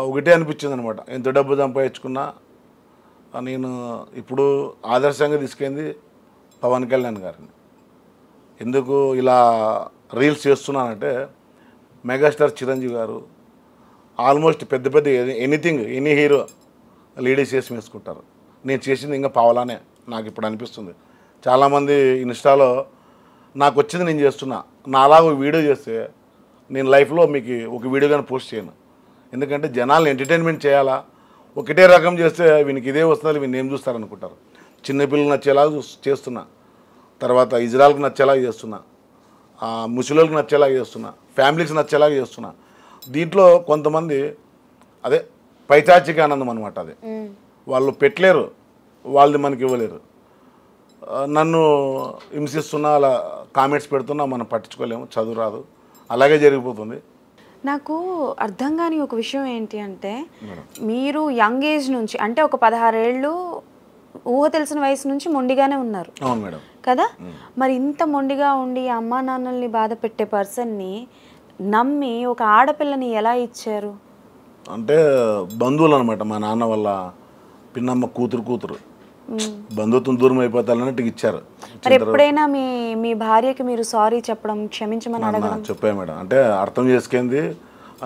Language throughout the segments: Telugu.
ఒకటే అనిపించింది అనమాట. ఎంత డబ్బు సంపాదించుకున్నా నేను ఇప్పుడు ఆదర్శంగా తీసుకెళ్ళింది పవన్ కళ్యాణ్ గారిని. ఎందుకు ఇలా రీల్స్ చేస్తున్నానంటే మెగాస్టార్ చిరంజీవి గారు ఆల్మోస్ట్ పెద్ద పెద్ద ఎనీథింగ్ ఎనీ హీరో లేడీస్ చేసి వేసుకుంటారు. నేను చేసింది ఇంకా పావలానే నాకు ఇప్పుడు అనిపిస్తుంది. చాలామంది ఇన్స్టాలో నాకు వచ్చింది నేను చేస్తున్నా, నాలాగా వీడియో చేస్తే నేను లైఫ్లో మీకు ఒక వీడియో కానీ పోస్ట్ చేయను. ఎందుకంటే జనాలను ఎంటర్టైన్మెంట్ చేయాలా, ఒకటే రకం చేస్తే వీనికి ఇదే వస్తుంది, వీళ్ళు ఏం చూస్తారనుకుంటారు. చిన్నపిల్లలు నచ్చేలాగా చేస్తున్నా, తర్వాత ఇజ్రాయల్కి నచ్చేలాగా చేస్తున్నా, ముసలికి నచ్చేలాగా చేస్తున్నా, ఫ్యామిలీకి నచ్చేలాగా చేస్తున్నా. దీంట్లో కొంతమంది అదే పైచాచిక ఆనందం అనమాట. అది వాళ్ళు పెట్టలేరు, వాళ్ళది మనకి ఇవ్వలేరు. నన్ను హింసిస్తున్నా, అలా కామెంట్స్ పెడుతున్నా మనం పట్టించుకోలేము, చదువు రాదు, అలాగే జరిగిపోతుంది. నాకు అర్థం కాని ఒక విషయం ఏంటి అంటే, మీరు యంగ్ ఏజ్ నుంచి అంటే ఒక 16 ఏళ్ళు ఊహ తెలిసిన వయసు నుంచి మొండిగానే ఉన్నారు. అవును మేడం కదా. మరి ఇంత మొండిగా ఉండి అమ్మా నాన్నల్ని బాధ పెట్టే పర్సన్ని నమ్మి ఒక ఆడపిల్లని ఎలా ఇచ్చారు? అంటే బంధువులు అనమాట, మా నాన్న వాళ్ళ పిన్నమ్మ కూతురు బంధుత్వం దూరం అయిపోతారన్నట్టు ఇచ్చారు. మరి ఎప్పుడైనా మీ భార్యకి మీరు సారీ చెప్పడం, క్షమించమని అడగడం? చెప్పాను మేడం. అంటే అర్థం చేసుకుంది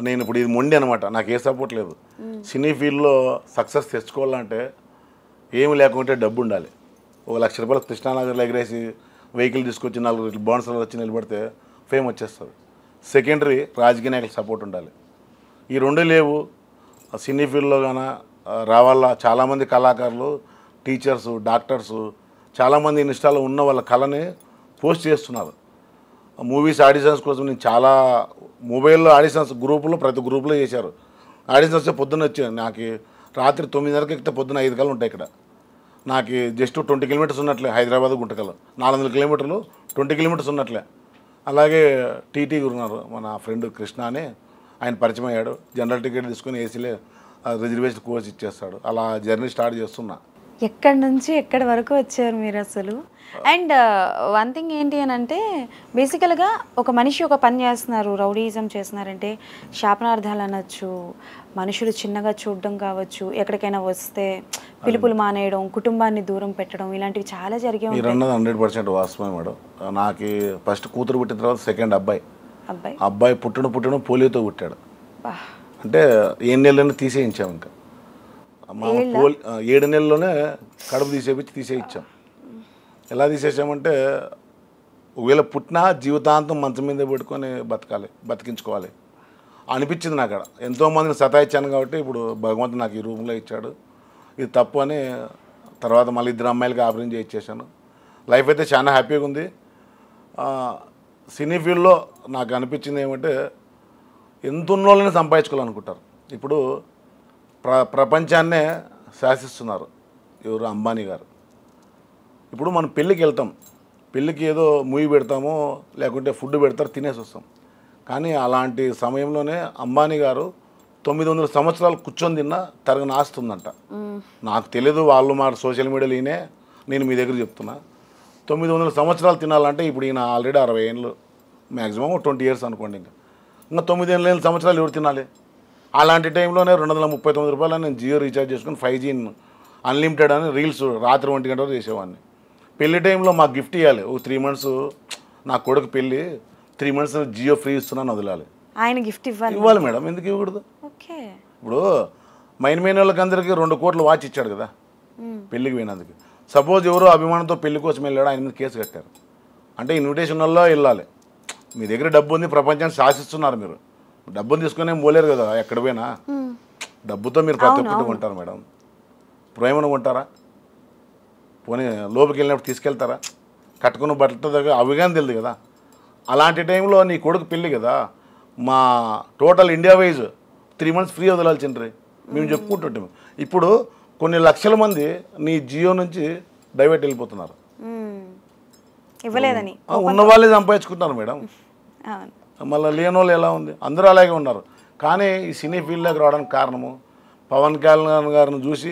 నేను ఇప్పుడు ఇది మొండి అనమాట, నాకు ఏ సపోర్ట్ లేదు. సినీ ఫీల్డ్లో సక్సెస్ తెచ్చుకోవాలంటే ఏమి లేకుంటే డబ్బు ఉండాలి. 1,00,000 రూపాయలు కృష్ణానగర్లో ఎగరేసి వెహికల్ తీసుకొచ్చి 4 బౌన్సర్లు వచ్చి నిలబడితే ఫేమ్ వచ్చేస్తుంది. సెకండరీ రాజకీయ నాయకుల సపోర్ట్ ఉండాలి. ఈ రెండు లేవు. సినీ ఫీల్డ్లో కానీ రావాలా, చాలామంది కళాకారులు, టీచర్సు, డాక్టర్సు చాలామంది ఇన్స్టాలో ఉన్న వాళ్ళ కళని పోస్ట్ చేస్తున్నారు. మూవీస్ ఆడిషన్స్ కోసం నేను చాలా మొబైల్లో ఆడిషన్స్ గ్రూపులో ప్రతి గ్రూపులో చేశారు. ఆడిషన్స్ వస్తే పొద్దున్న వచ్చాను, నాకు రాత్రి 9:30 ఎక్కితే పొద్దున్న 5 కల్లా ఉంటాయి. ఇక్కడ నాకు జస్ట్ 20 కిలోమీటర్స్ ఉన్నట్లే, హైదరాబాద్ గుంటకల్ 400 కిలోమీటర్లు, 20 కిలోమీటర్స్ ఉన్నట్లే. అలాగే టీటీ ఉన్నారు, మన ఫ్రెండ్ కృష్ణ అని, ఆయన పరిచయం అయ్యాడు. జనరల్ టికెట్ తీసుకొని ఏసీలే రిజర్వేషన్ కోర్స్ ఇచ్చేస్తాడు. అలా జర్నీ స్టార్ట్ చేస్తున్నా. ఎక్కడి నుంచి ఎక్కడి వరకు వచ్చారు మీరు అసలు? అండ్ వన్ థింగ్ ఏంటి అని అంటే, బేసికల్గా ఒక మనిషి ఒక పని చేస్తున్నారు, రౌడీయిజం చేస్తున్నారంటే శాపనార్థాలు అనొచ్చు, మనుషులు చిన్నగా చూడడం కావచ్చు, ఎక్కడికైనా వస్తే పిలుపులు మానేయడం, కుటుంబాన్ని దూరం పెట్టడం, ఇలాంటివి చాలా జరిగే ఉంటాయి. మీరు అన్నది 100% వాస్తవమే మేడం. నాకు ఫస్ట్ కూతురు పుట్టిన తర్వాత సెకండ్ అబ్బాయి పుట్టడం పోలియోతో పుట్టాడు. అంటే 7 నెలలను తీసేయించాం. ఇంకా 7 నెలల్లోనే కడుపు తీసేయించాం. ఎలా తీసేసామంటే, ఒకవేళ పుట్టినా జీవితాంతం మంచం మీద పెట్టుకొని బతికించుకోవాలి అనిపించింది నాకు. అక్కడ ఎంతోమందిని సతాయించాను కాబట్టి ఇప్పుడు భగవంతుడు నాకు ఈ రూమ్లో ఇచ్చాడు. ఇది తప్పు అని తర్వాత మళ్ళీ 2 అమ్మాయిలకి ఆపరేషన్ చేయించేసాను. లైఫ్ అయితే చాలా హ్యాపీగా ఉంది. సినీ ఫీల్డ్లో నాకు అనిపించింది ఏమంటే, ఎంత ఉన్నోళ్ళని సంపాదించుకోవాలనుకుంటారు. ఇప్పుడు ప్రపంచాన్నే శాసిస్తున్నారు ఎవరు, అంబానీ గారు. ఇప్పుడు మనం పెళ్ళికి వెళ్తాం, పెళ్ళికి ఏదో మూవీ పెడతామో లేకుంటే ఫుడ్ పెడతారు, తినేసి వస్తాం. కానీ అలాంటి సమయంలోనే అంబానీ గారు 900 సంవత్సరాలు కూర్చొని తిన్నా తరగని ఆస్తుందంట. నాకు తెలియదు, వాళ్ళు మా సోషల్ మీడియాలో ఈయనే, నేను మీ దగ్గర చెప్తున్నా. 900 సంవత్సరాలు తినాలంటే ఇప్పుడు ఈయన ఆల్రెడీ 60 ఏళ్ళు, మ్యాక్సిమం 20 ఇయర్స్ అనుకోండి. ఇంకా 9 సంవత్సరాలు ఎవరు తినాలి? అలాంటి టైంలోనే 239 రూపాయలు నేను జియో రీఛార్జ్ చేసుకుని 5G అన్లిమిటెడ్ అని రీల్స్ రాత్రి 1 గంట వరకు చేసేవాడిని. పెళ్లి టైంలో మాకు గిఫ్ట్ ఇవ్వాలి. 3 months నా కొడుకు పెళ్ళి, 3 months జియో ఫ్రీ ఇస్తున్నాను వదలాలి. ఆయన గిఫ్ట్ ఇవ్వాలి మేడం, ఎందుకు ఇవ్వకూడదు? ఇప్పుడు మెయిన్ వాళ్ళకి అందరికీ 2 కోట్లు వాచ్ ఇచ్చాడు కదా పెళ్ళికి పోయినందుకు. సపోజ్ ఎవరో అభిమానంతో పెళ్లి కోసం వెళ్ళాడు, ఆయన మీద కేసు కట్టారు అంటే ఇన్విటేషన్ వల్ల వెళ్ళాలి. మీ దగ్గర డబ్బు ఉంది, ప్రపంచాన్ని శాసిస్తున్నారు. మీరు డబ్బుని తీసుకునే పోలేరు కదా ఎక్కడ పోయినా. డబ్బుతో మీరు ప్రతి ఒక్కటి కొంటారు మేడం. ప్రేమను కొంటారా? పోనీ లోపలికి వెళ్ళినప్పుడు తీసుకెళ్తారా? కట్టుకున్న బట్టలతో దగ్గర అవిగానే తెలియదు కదా. అలాంటి టైంలో నీ కొడుకు పెళ్ళి కదా, మా total India wise 3 months free వదలాల్సిండ్రి మేము చెప్పుకుంటుంటాం. ఇప్పుడు కొన్ని లక్షల మంది నీ జియో నుంచి డైవర్ట్ వెళ్ళిపోతున్నారు. ఇవ్వలేదని ఉన్న వాళ్ళే సంపాదించుకుంటున్నారు మేడం. మళ్ళీ లేని వాళ్ళు ఎలా ఉంది? అందరూ అలాగే ఉన్నారు. కానీ ఈ సినీ ఫీల్డ్లోకి రావడానికి కారణము పవన్ కళ్యాణ్ గారిని చూసి,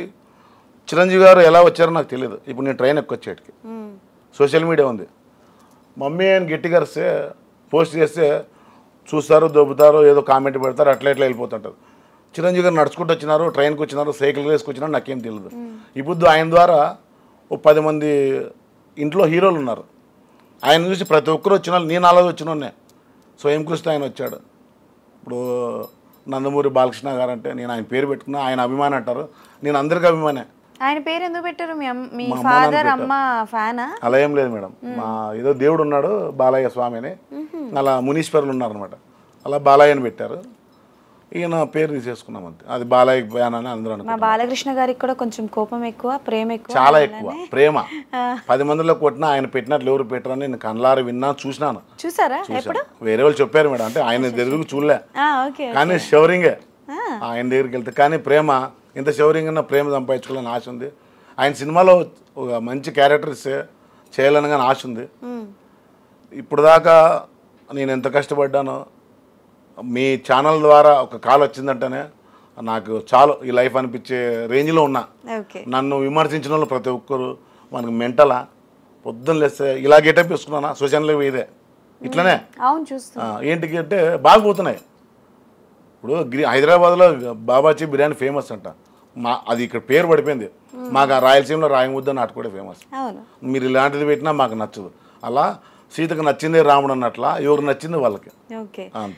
చిరంజీవి గారు ఎలా వచ్చారో నాకు తెలియదు. ఇప్పుడు నేను ట్రైన్ ఎక్కొచ్చేటికి సోషల్ మీడియా ఉంది, మమ్మీ అని గట్టిగా పోస్ట్ చేస్తే చూస్తారు, దొబ్బుతారు, ఏదో కామెంట్ పెడతారు, అట్లా వెళ్ళిపోతుంటారు. చిరంజీవి గారు నడుచుకుంటూ వచ్చినారు, ట్రైన్కి వచ్చినారు, సైకిల్ వేసుకొచ్చినారు, నాకేం తెలియదు. ఇప్పుడు ఆయన ద్వారా ఓ 10 మంది ఇంట్లో హీరోలు ఉన్నారు. ఆయన చూసి ప్రతి ఒక్కరు వచ్చిన వాళ్ళు, నేను అలాగే వచ్చినోనే. స్వయం కృష్ణ ఆయన వచ్చాడు. ఇప్పుడు నందమూరి బాలకృష్ణ గారు అంటే నేను ఆయన పేరు పెట్టుకున్నా, ఆయన అభిమాని అంటారు, నేను అందరికీ అభిమానే. ఆయన పేరు ఎందుకు పెట్టారు? మీ మా అమ్మ ఫాదర్ నాన్న అమ్మ ఫ్యానా? అలా ఏం లేదు మేడం. మా ఏదో దేవుడు ఉన్నాడు బాలయ్య స్వామి అని, అలా మునీశ్వరులు ఉన్నారనమాట, అలా బాలయ్యని పెట్టారు. ఈయన పేరు తీసేసుకున్నాం అంతే. అది బాలయ్య ఫ్యాన్ అని అందరూ మా అనుకుంటారు. బాలకృష్ణ గారికి కూడా కొంచెం కోపం ఎక్కువ, ప్రేమ ఎక్కువ, చాలా ఎక్కువ ప్రేమ. 10 మందిలో కొట్టినా ఆయన పెట్టినట్లు ఎవరు పెట్టరని నేను కళ్ళారా విన్నా, చూసినాను. చూసారా ఎప్పుడు? వేరే వాళ్ళు చెప్పారు మేడం, అంటే ఆయన దగ్గరకు చూడలే, ఓకే. కానీ షవరింగే ఆయన దగ్గరికి వెళ్తే. కానీ ప్రేమ ఇంత షవరింగ్ అన్న ప్రేమ సంపాదించుకోవాలని ఆశ ఉంది. ఆయన సినిమాలో ఒక మంచి క్యారెక్టర్స్ చేయాలని కానీ ఆశ ఉంది. ఇప్పుడు దాకా నేను ఎంత కష్టపడ్డానో, మీ ఛానల్ ద్వారా ఒక కాల్ వచ్చిందంటేనే నాకు చాలు ఈ లైఫ్ అనిపించే రేంజ్లో ఉన్నా. ఓకే. నన్ను విమర్శించిన వాళ్ళు ప్రతి ఒక్కరు మనకు మెంటలా, పొద్దున్న లేస్తే ఇలా గెటప్ వేసుకున్నానా, సోషల్ ఇదే ఇట్లనే అవును చూస్తా. ఏంటికి అంటే బాగా పోతున్నాయి. ఇప్పుడు హైదరాబాద్లో బాబాజీ బిర్యానీ ఫేమస్ అంట, అది ఇక్కడ పేరు పడిపోయింది. మాకు ఆ రాయలసీమలో రాయముద్ద నాటు కూడా ఫేమస్. అవును. మీరు ఇలాంటిది పెట్టినా మాకు నచ్చదు. అలా సీతకు నచ్చిందే రాముడు అన్నట్లా ఎవరు నచ్చింది వాళ్ళకి ఓకే. అంతే.